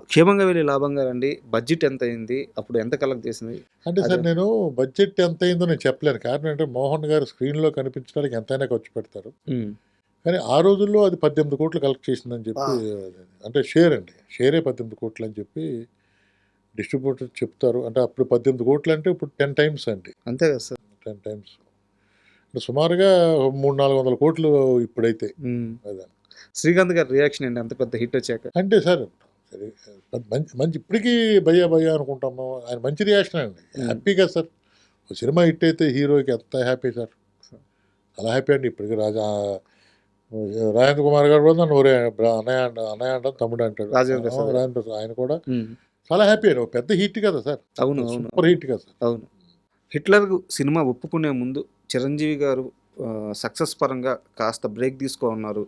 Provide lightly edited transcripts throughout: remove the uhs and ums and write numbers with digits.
క్షేమంగా వెళ్లి లాభంగా రండి. బడ్జెట్ ఎంతయింది? అప్పుడు ఎంత కలెక్ట్ చేసింది? అంటే అదే సార్ నేను బడ్జెట్ ఎంతయిందో నేను చెప్పలేను. కారణం ఏంటంటే మోహన్ గారు స్క్రీన్‌లో కనిపించడానికి ఎంతైనా ఖర్చు పెడతారు. హ్మ్. కానీ ఆ రోజుల్లో అది 18,00,00,000 కలెక్ట్ చేసిందని ఆ! చెప్పి అంటే షేర్ అండి. షేరే 18,00,00,000 అని చెప్పి డిస్ట్రిబ్యూటర్ చెప్తారు. అంటే అప్పుడు 18,00,00,000 అంటే ఇప్పుడు 10 టైమ్స్ అండి. అంతే కదా సార్. 10 టైమ్స్. అంటే సుమారుగా 300,00,000, 400,00,000 ఇప్పుడైతే. హ్మ్. అదే. శ్రీకాంత్ గారి రియాక్షన్ ఏంటి అంత పెద్ద హిట్ వచ్చాక? అంటే సార్ సరే మంచి మంచి ఇప్పటికీ భయ్యా భయ్యా అనుకుంటాము. ఆయన మంచి రియాక్షనే అండి. హ్మ్. హ్యాపీ కదా సార్. ఒక సినిమా హిట్ అయితే హీరోకి ఎంత హ్యాపీ సార్. చాలా హ్యాపీ అండి. ఇప్పటికి రాజేంద్ర కుమార్ గారు కూడా నన్ను ఒరేయ్ అన్నయ్య అన్నయ్య అంటాను, తమ్ముడు అంటాడు. రాజేంద్ర ప్రసాద్ గారు. రాజేంద్ర ప్రసాద్ ఆయన కూడా హ్మ్. చాలా హ్యాపీ అండి. ఒక పెద్ద హిట్ కదా సార్. అవును. అవును. సూపర్ హిట్ కదా సార్. అవును. 'హిట్లర్' సినిమా ఒప్పుకునే ముందు చిరంజీవి గారు సక్సెస్ పరంగా కాస్త బ్రేక్ తీసుకోనున్నారు.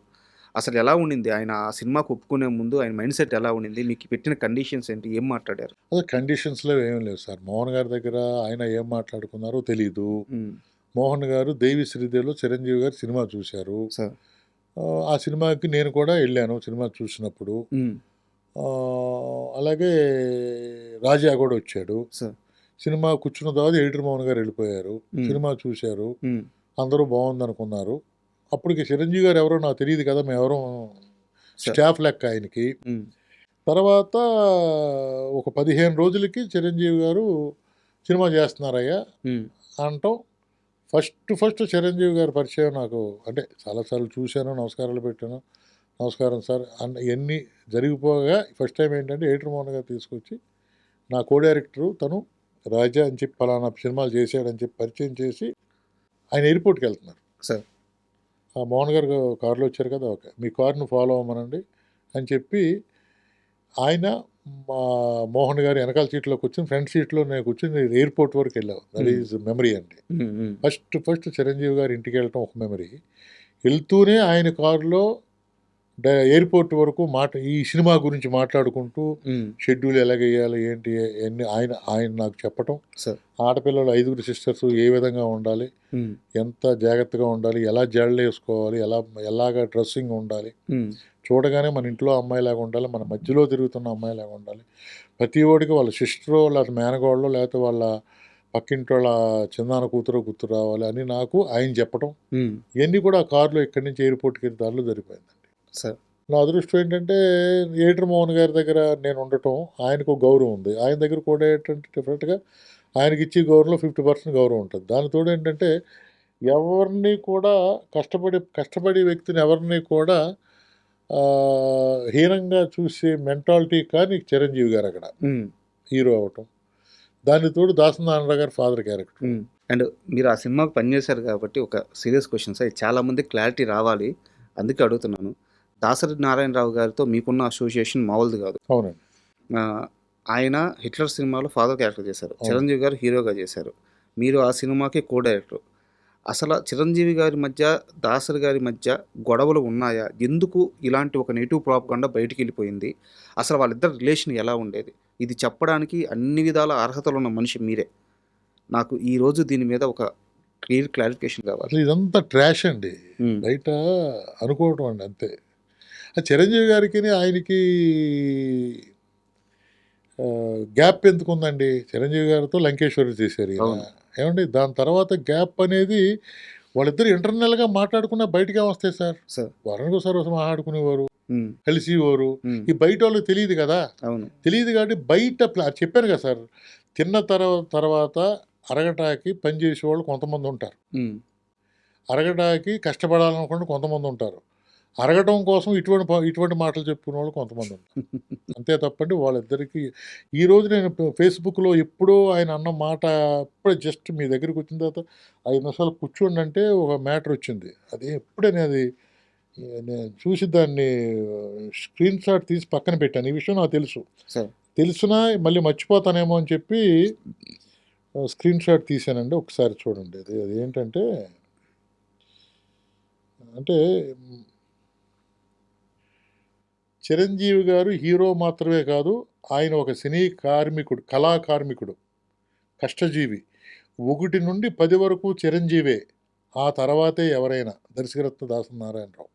అసలు ఎలా ఉండింది? ఆయన ఆ సినిమాకి ఒప్పుకునే ముందు ఆయన మైండ్ సెట్ ఎలా ఉండింది? మీకు పెట్టిన కండిషన్స్ ఏంటి? ఏం మాట్లాడారు? అదే కండిషన్స్‌లో ఏమి లేవు సార్. మోహన్ గారి దగ్గర ఆయన ఏం మాట్లాడుకున్నారో తెలీదు. హ్మ్. మోహన్ గారు 'దేవి శ్రీదేవిలో' చిరంజీవి గారు సినిమా చూశారు. సార్. ఆ సినిమాకి నేను కూడా ఎళ్ళాను సినిమా చూసినప్పుడు. హ్మ్. అలాగే రాజా గూడా వచ్చాడు. సార్. సినిమా కూర్చున్న తర్వాత ఎడిటర్ మోహన్ గారు వెళ్ళిపోయారు. హ్మ్. సినిమా చూశారు. హ్మ్. అందరూ బావుందనుకున్నారు. అప్పటికి చిరంజీవి గారు ఎవరో నాకు తెలీదు కదా! మేమెవరం సార్. స్టాఫ్ లెక్క ఆయనకి. హ్మ్. తర్వాత ఒక 15 రోజులకి చిరంజీవి గారు సినిమా చేస్తున్నారయ్యా హ్మ్. అనటం. ఫస్ట్ చిరంజీవి గారి పరిచయం నాకు అంటే చాలా సార్లు చూశాను, నమస్కారాలు పెట్టాను. నమస్కారం సార్ ఇయన్నీ జరిగిపోగా ఫస్ట్ టైమ్ ఏంటంటే ఏటర్ మోహన్ గారు తీసుకొచ్చి నా కో డైరెక్టరు తను రాజా అని చెప్పి పలానా సినిమాలు చేశాడని చెప్పి పరిచయం చేసి ఆయన ఎయిర్‌పోర్ట్‌కెళ్తున్నారు. సార్. ఆ మోహన్ గారు కారులో వచ్చారు కదా! ఓకే. మీ కారుని ఫాలో అవ్వమనండి అని చెప్పి ఆయన మా మోహన్ గారు ఎనకాల సీట్‌లో కూర్చొని ఫ్రంట్ సీట్‌లో నేను కూర్చొని ఎయిర్‌పోర్ట్ వరకు వెళ్ళాం. దట్ హ్మ్. ఈజ్ మెమరీ అండి. హ్మ్. హ్మ్. ఫస్ట్ చిరంజీవి గారి ఇంటికెళ్ళటం ఒక మెమరీ. వెళ్తూనే ఆయన కారులో ఎయిర్‌పోర్ట్ వరకు ఈ సినిమా గురించి మాట్లాడుకుంటూ హ్మ్. షెడ్యూల్ ఎలాగెయ్యాలి, ఏంటి అయన్నీ ఆయన ఆయన నాకు చెప్పటం. సార్. ఆడపిల్లలు 5 సిస్టర్స్ ఏ విధంగా ఉండాలి, హ్మ్. ఎంత జాగ్రత్తగా ఉండాలి, ఎలా జడలేసుకోవాలి, ఎలాగా డ్రెస్సింగ్ ఉండాలి, హ్మ్. చూడగానే మన ఇంట్లో అమ్మాయిలాగా ఉండాలి, మన మధ్యలో తిరుగుతున్న అమ్మాయిలాగా ఉండాలి. ప్రతి ఒడికి వాళ్ళ సిస్టరో, లేకపోతే మేనకోడలో, లేకపోతే వాళ్ళ పక్కింటోళ్ళ చిన్నాన్న కూతురో గుర్తు రావాలి అని నాకు ఆయన చెప్పటం. హ్మ్. ఇయన్నీ కూడా ఆ కారులో ఇక్కడి నుంచి ఎయిర్‌పోర్ట్‌కెళ్ళే దారిలో జరిగిపోయిందండి. సార్. నా అదృష్టం ఏంటంటే, ఏటర్ మోహన్ గారి దగ్గర నేను ఉండటం, ఆయనకు గౌరవం ఉంది. ఆయన దగ్గర కూడా ఏంటంటే డెఫినెట్‌గా ఆయనకిచ్చే గౌరవంలో 50% గౌరవం ఉంటది. దానికి తోడు ఏంటంటే, ఎవరిని కూడా కష్టపడే వ్యక్తిని ఎవరిని కూడా హీనంగా చూసే మెంటాలిటీ కానీ చిరంజీవి గారక్కడ. హ్మ్. హీరో అవ్వటం. దానికి తోడు దాసరి నారాయణరావు గారి ఫాదర్ క్యారెక్టర్. హ్మ్. అండ్ మీరు ఆ సినిమాకి పనిచేశారు కాబట్టి ఒక సీరియస్ క్వెషన్ సార్. ఇది చాలా మందికి క్లారిటీ రావాలి. అందుకే అడుగుతున్నాను. దాసరి నారాయణరావు గారితో మీకున్న అసోసియేషన్ మామూలుది కాదు. అవునండి. ఆయన 'హిట్లర్' సినిమాలో ఫాదర్ క్యారెక్టర్ చేశారు. అవును. చిరంజీవి గారు హీరోగా చేశారు. మీరు ఆ సినిమాకి కో డైరెక్టర్. అసల చిరంజీవి గారి మధ్య, దాసరి గారి మధ్య గొడవలు ఉన్నాయా? ఎందుకు ఇలాంటి ఒక నెగెటివ్ ప్రాపగండా బయటికెళ్ళిపోయింది? అసలు వాళ్ళిద్దరి రిలేషన్ ఎలా ఉండేది? ఇది చెప్పడానికి అన్ని విధాల అర్హతలున్న మనిషి మీరే. నాకు ఈరోజు దీని మీద ఒక క్లారిఫికేషన్ కావాలి. అసలు ఇదంతా ట్రాష్ అండి. హ్మ్. బయట అనుకోవటం అండి అంతే. ఆ చిరంజీవి గారికిని, ఆయనకి గ్యాప్ ఎందుకుందండి? చిరంజీవి గారితో 'లంకేశ్వరి' చేశారు ఈయన. అవును. ఏవండీ దాని తర్వాత గ్యాప్ అనేది వాళ్ళిద్దరు ఇంటర్నల్‌గా మాట్లాడుకున్నా బయటికేమొస్తాయి సార్? సార్. వారానికోసారి మాట్లాడుకునేవారు. హ్మ్. కలిసేవారు. హ్మ్. ఈ బయటోళ్ళకి తెలీదు గదా! అవును. తెలీదు కాబట్టి బయట చెప్పాను గదా సార్. తిన్న తర్వాత అరగటానికి పని చేసేవాళ్ళు కొంతమందుంటారు. హ్మ్. అరగటానికి కష్టపడాలనుకున్న కొంతమందుంటారు. అరగటం కోసం ఇటువంటి మాటలు చెప్పుకునేవాళ్ళు కొంతమందుంటారు. అంతే తప్పండి వాళ్ళిద్దరికీ ఈరోజు నేను ఫేస్‌బుక్‌లో ఎప్పుడో ఆయన అన్న మాట ఇప్పుడే జస్ట్ మీ దగ్గరికొచ్చిన తర్వాత 5 నిమిషాలు కూర్చోండంటే ఒక మ్యాటరొచ్చింది. అది ఎప్పుడని అది నేను చూసి దాన్ని స్క్రీన్ షాట్ తీసి పక్కన పెట్టాను. ఈ విషయం నాకు తెలుసు. సార్. తెలిసినా మళ్ళీ మర్చిపోతానేమో అని చెప్పి స్క్రీన్ షాట్ తీశానండి. ఒకసారి చూడండి. అదేంటంటే అంటే చిరంజీవి గారు హీరో మాత్రమే కాదు. ఆయన ఒక సినీ కార్మికుడు, కళా కార్మికుడు, కష్టజీవి. 1-10 వరకు చిరంజీవే. ఆ తర్వాతే ఎవరైనా. దర్శకరత్న దాసరి నారాయణరావు.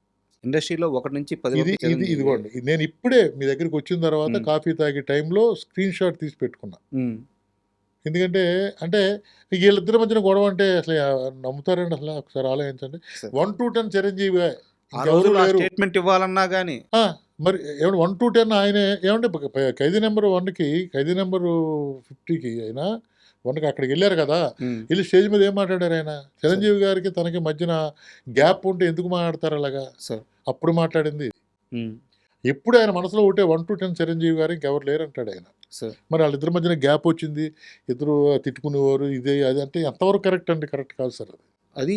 ఇండస్ట్రీలో 1-10 ఇది వరకు ఇది చిరంజీవి. ఇదిగోండి. నేను ఇప్పుడే మీ దగ్గరికొచ్చిన తర్వాత హ్మ్. కాఫీ తాగే టైంలో స్క్రీన్ షాట్ తీసి పెట్టుకున్నా. హ్మ్. ఎందుకంటే, అంటే ఈళ్ళిద్దరి మధ్యన గొడవ అంటే అసలు నమ్ముతారండి అసల? ఒకసారి ఆలోచించండి. సరే. 1-10 చిరంజీవే. ఆ ఇంకెవరు రోజుల్లో ఆ లేరు. స్టేట్మెంట్ ఇవ్వాలన్నా గాని ఆ! మరి ఏవండీ 1-10 ఆయనే ఏవండీ ఖైదీ నంబర్ 1కి, ఖైదీ నంబరు 50కి ఆయన 1కి అక్కడికెళ్లారు కదా! హ్మ్. ఎళ్లి స్టేజ్ మీద ఏం మాట్లాడారాయన? సరే. చిరంజీవి గారికి తనకి మధ్యన గ్యాప్ ఉంటే ఎందుకు మాట్లాడతారు అలాగా? సరే. అప్పుడు మాట్లాడింది. హ్మ్. ఎప్పుడు ఆయన మనసులో ఒకటే 1-10 చిరంజీవి గారు ఇంకెవరు లేరంటాడాయన. సరే. మరి ఆళ్ళిద్దరి మధ్యన గ్యాప్ వచ్చింది. ఇద్దరు తిట్టుకునేవారు. ఇదే అది అంటే ఎంతవరకు కరెక్ట్ అండి? కరెక్ట్ కాదు సార్ అది. అది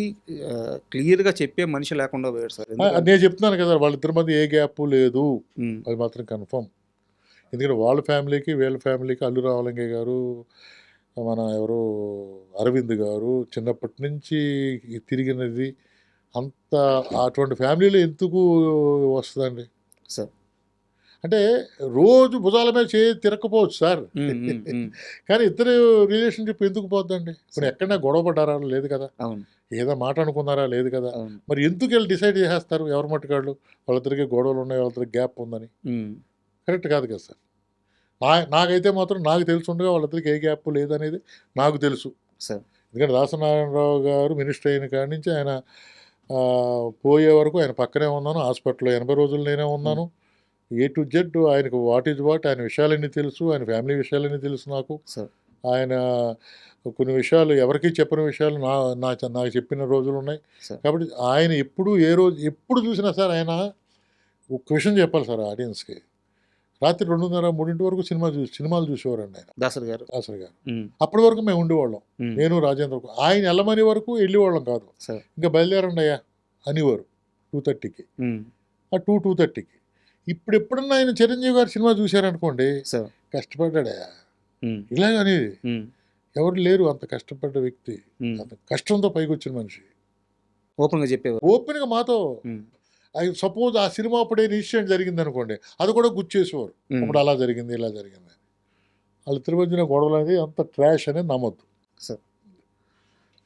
క్లియర్‌గా చెప్పే మనిషి లేకుండా పోయాడు సార్. అది ఎందుకంటే నేను చెప్తున్నాను కదా! వాళ్ళిద్దరి మధ్య ఏ గ్యాపు లేదు. హ్మ్. అది మాత్రం కన్ఫర్మ్. ఎందుకంటే వాళ్ళ ఫ్యామిలీకి, వీళ్ళ ఫ్యామిలీకి అల్లు రామలింగయ్య గారు, మన ఎవరు అరవింద్ గారు చిన్నప్పటి నుంచి తిరిగినది అంత అటువంటి ఫ్యామిలీలో ఎందుకు వస్తదండి? సార్. అంటే రోజు భుజాల మీద తిరక్కపోవచ్చు సార్. హ్మ్. హ్మ్. హ్మ్. కానీ ఇద్దరు రిలేషన్‌షిప్ ఎందుకు పోద్దండి? ఇప్పుడు సార్. ఎక్కడైనా గొడవ పడ్డారా? లేదు కదా! అవును. ఏదో మాట అనుకున్నారా? లేదు కదా! అవును. మరి ఎందుకు ఈళ్ళు డిసైడ్ చేసేస్తారు ఎవరి మట్టుకాళ్ళు? వాళ్ళిద్దరికి గొడవలున్నాయి, వాళ్ళిద్దరికి గ్యాప్ ఉందని. హ్మ్. కరెక్ట్ కాదు కదా సార్. నాకైతే మాత్రం నాకు తెలిసుండగా వాళ్ళిద్దరికి ఏ గ్యాప్ లేదనేది నాకు తెలుసు. సార్. ఎందుకంటే దాసనారాయణరావు గారు మినిస్టర్ అయిన కాడి నుంచి ఆయన పోయే వరకు ఆయన పక్కనే ఉన్నాను. హాస్పిటల్‌లో 80 రోజులు నేనే హ్మ్. ఉన్నాను. ఏ టు జెడ్ ఆయనకు వాట్ ఈజ్ వాట్ ఆయన విషయాలన్నీ తెలుసు. ఆయన ఫ్యామిలీ విషయాలన్నీ తెలుసు నాకు. సార్. ఆయన కొన్ని విషయాలు ఎవరికీ చెప్పని విషయాలు నాకు చెప్పిన రోజులున్నాయి. సార్. కాబట్టి ఆయన ఎప్పుడు ఏ రోజు ఎప్పుడు చూసినా సార్ ఆయన ఒక్క విషయం చెప్పాలి సార్ ఆడియన్స్‌కి. రాత్రి 2:30, 3 వరకు సినిమాలు చూసేవారండి ఆయన. దాసరి గారు. దాసరి గారు. హ్మ్. అప్పటి వరకు మేము ఉండేవాళ్ళం. హ్మ్. నేను, రాజేంద్ర ఆయన ఎళ్ళమనే వరకు ఎళ్ళేవాళ్ళం కాదు. సార్. "ఇంక బయలుదేరండయ్యా" అనేవారు 2:30కి. హ్మ్. 2:30కి. ఇప్పుడెప్పుడన్నా ఆయన చిరంజీవి గారి సినిమా చూసారనుకోండి, సార్. కష్టపడ్డాడయ్యా హ్మ్. ఇలాగనేది. హ్మ్. ఎవరు లేరు అంత కష్టపడ్డ వ్యక్తి. హ్మ్. అంత కష్టంతో పైకొచ్చిన మనిషి. ఓపెన్‌గా చెప్పేవారు. ఓపెన్‌గా మాతో హ్మ్. సపోజ్ ఆ సినిమా అప్పుడే ఇన్సిడెంట్ జరిగిందనుకోండి, అది కూడా గుర్తుచేసేవారు. హ్మ్. అప్పుడు అలా జరిగింది, ఇలా జరిగింది. వాళ్ళిద్దరి మధ్యన గొడవలనేది అంత ట్రాష్ అనేది నమ్మొద్దు. సార్.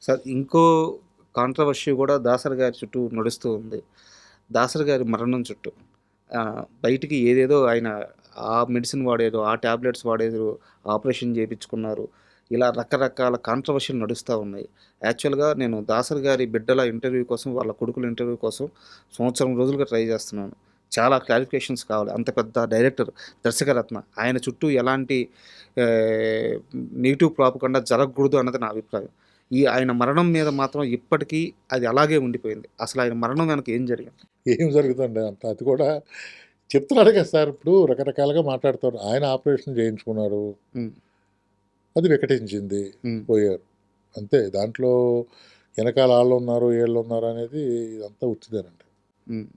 సార్ ఇంకో కాంట్రోవర్సీ కూడా దాసరి గారి చుట్టూ నడుస్తూ ఉంది. దాసరి గారి మరణం చుట్టూ. బయటికి ఏదేదో ఆయన ఆ మెడిసిన్ వాడారు, ఆ టాబ్లెట్స్ వాడారు, ఆపరేషన్ చేపించుకున్నారు. ఇలా రకరకాల కాంట్రోవర్షీలు నడుస్తా ఉన్నాయి. యాక్చువల్‌గా నేను దాసరి గారి బిడ్డల ఇంటర్వ్యూ కోసం, వాళ్ళ కొడుకుల ఇంటర్వ్యూ కోసం సంవత్సరం రోజులుగా ట్రై చేస్తున్నాను. చాలా క్లారిఫికేషన్స్ కావాలి. అంత పెద్ద డైరెక్టర్, దర్శకరత్న. ఆయన చుట్టూ ఎలాంటి ఆహ్, నెగెటివ్ ప్రాపగండా జరగకూడదు అన్నది నా అభిప్రాయం. ఆయన మరణం మీద మాత్రం ఇప్పటికీ అది అలాగే ఉండిపోయింది. అసలు ఆయన మరణం వెనక ఏం జరిగింది? ఏం జరుగుతుందండి అంత అది కూడా చెప్తున్నాడు కదా సార్ ఇప్పుడు రకరకాలుగా మాట్లాడుతారు. ఆయన ఆపరేషన్ చేయించుకున్నారు. హ్మ్. అది వికటించింది. హ్మ్. పోయారు. అంతే దాంట్లో ఎనకాల ఆళ్ళున్నారు, ఈళ్ళున్నారు అనేది ఇదంతా ఉత్తిదేనండి. హ్మ్.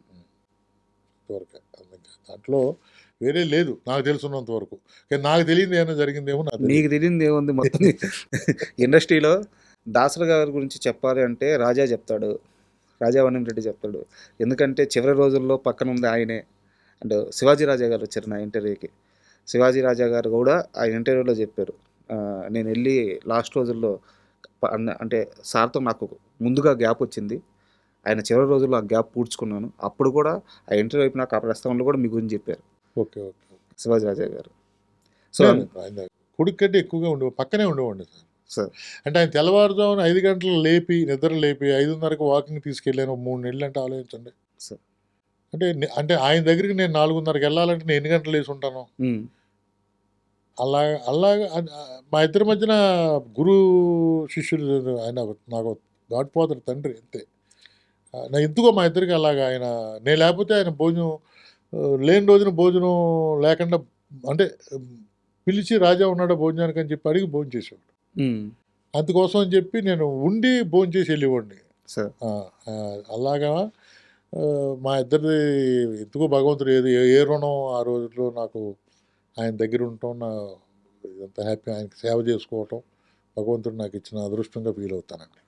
ఇంతవరకే. దాంట్లో వేరే లేదు నాకు తెలిసున్నంత వరకు. కానీ నాకు తెలియనిది ఏమైనా జరిగిందేమో నాకు తెలీదు. నీకు తెలియనిదేముంది మొత్తం ఇండస్ట్రీలో దాసరి గారి గురించి చెప్పాలి అంటే రాజా చెప్తాడు. రాజా రెడ్డి చెప్తాడు. ఎందుకంటే చివరి రోజుల్లో పక్కనుంది ఆయనే. అండ్ శివాజీ రాజా గారు వచ్చారు నా ఇంటర్వ్యూకి. శివాజీ రాజా గారు కూడా ఆ ఇంటర్వ్యూలో చెప్పారు. నేనెళ్ళి లాస్ట్ రోజుల్లో అంటే సార్‌తో నాకు ముందుగా గ్యాప్ వచ్చింది. ఆయన చివరి రోజుల్లో ఆ గ్యాప్ పూడ్చుకున్నాను. అప్పుడు కూడా ఆ ఇంటర్వ్యూ అయిపోయినాక ఆ ప్రస్తావనలో కూడా మీ గురించి చెప్పారు ఓకే. ఓకే. శివాజీ రాజా గారు. సో లేదు ఆయన కొడుకు కంటే ఎక్కువగా పక్కనే ఉండేవాడిని సార్. సార్. అంటే ఆయన తెల్లవారుజామున 5 గంటలకు లేపి, నిద్ర లేపి 5:30కి వాకింగ్ తీసుకెళ్ళాను. 3 నెలలంటే ఆలోచించండి. సార్. అంటే ఆయన దగ్గరికి నేను 4:30కి వెళ్ళాలంటే నేను ఎన్ని గంటలు లేసుంటాను? హ్మ్. అలాగా మా ఇద్దరి మధ్యన గురు శిష్యులు ఆయన నాకు గాడ్ ఫాదర్ తండ్రి అంతే. ఎందుకో మా ఇద్దరికి అలాగా ఆయన నేను లేకపోతే ఆయన భోజనం లేని రోజున భోజనం లేకుండా అంటే పిలిచి రాజా ఉన్నాడా భోజనానికి అని చెప్పి అడిగి భోంచేసేవాడు. హ్మ్. అందుకోసం అని చెప్పి నేను ఉండి భోంచేసి వెళ్ళేవాడిని. సార్. ఆ! అలాగా మా ఇద్దరిది ఎందుకో భగవంతుడు ఏ ఏ రుణం ఆ రోజుల్లో నాకు ఆయన దగ్గర ఉండటం ఇదంతా హ్యాపీ ఆయనకి సేవ చేసుకోవటం భగవంతుడు నాకు ఇచ్చిన అదృష్టంగా ఫీల్ అవుతానండి.